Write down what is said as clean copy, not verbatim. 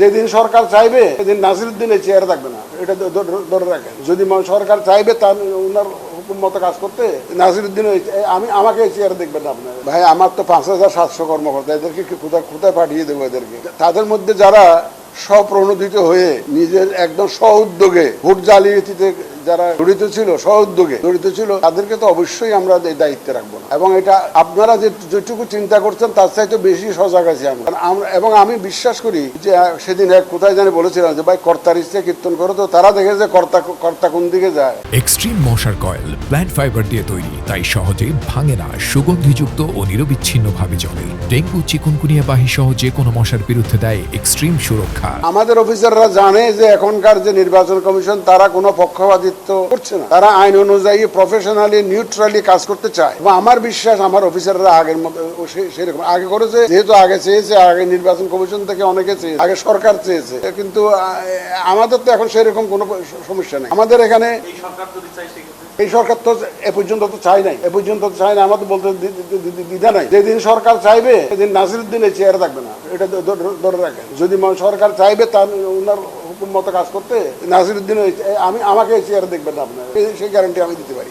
যেদিন সরকার চাইবে সেদিন নাসিরউদ্দিন এই চেয়ারে থাকবে না, এটা ধরে রাখেন। যদি সরকার চাইবে তার ওনার হুকুম মতো কাজ করতে, নাসিরউদ্দিন আমাকে এই চেয়ারে দেখবেন না আপনার। ভাই আমার তো 5,700 কর্মকর্তা, এদেরকে কোথায় পাঠিয়ে দেবো এদেরকে? তাদের মধ্যে যারা স্বপ্রণোদিত হয়ে নিজের একদম স্ব উদ্যোগে ভোট জালিয়াতিতে যারা জড়িত ছিল তাদেরকে তো অবশ্যই আমরা এই দায়িত্বে রাখবো না। এবং এটা আপনারা যেটুকু চিন্তা করছেন তার চাইতে বেশি সজাগ আছি আমরা। এবং আমি বিশ্বাস করি যে সেদিন কোথায় জানি বলেছিলাম যে ভাই কর্তার ইচ্ছে কীর্তন করো, তো তারা দেখে যে কর্তা কোন দিকে যায়। এক্সট্রিম মশার কয়েল প্ল্যান্ট ফাইবার দিয়ে তৈরি, তাই সহজে ভাঙে না, সুগন্ধিযুক্ত ও নিরবিচ্ছিন্নভাবে জ্বলে। ডেঙ্গু, চিকুনগুনিয়া বাহি সহ যে কোনো মশার বিরুদ্ধে দেয় এক্সট্রিম সুরক্ষা। আমাদের অফিসাররা জানে যে এখনকার যে নির্বাচন কমিশন তারা কোনো পক্ষপাতিত্ব করছে না, তারা আইন অনুযায়ী প্রফেশনালি নিউট্রালি কাজ করতে চায়। এবং আমার বিশ্বাস আমার অফিসাররা আগের মতো সেরকম আগে করেছে, যেহেতু আগে চেয়েছে, আগে নির্বাচন কমিশন থেকে অনেকে চেয়েছে, আগে সরকার চেয়েছে, কিন্তু আমাদের তো এখন সেরকম কোনো সমস্যা নেই। আমাদের এখানে এই সরকার তো এ পর্যন্ত তো চাই নাই, আমাদের বলতে দ্বিধা নাই। যেদিন সরকার চাইবে সেদিন নাসিরউদ্দিন এই চেয়ারে থাকবে না, এটা ধরে রাখেন। যদি সরকার চাইবে তার ওনার হুকুম মতো কাজ করতে, নাসিরউদ্দিন আমাকে এই চেয়ারে দেখবেন না আপনার, সেই গ্যারান্টি আমি দিতে পারি।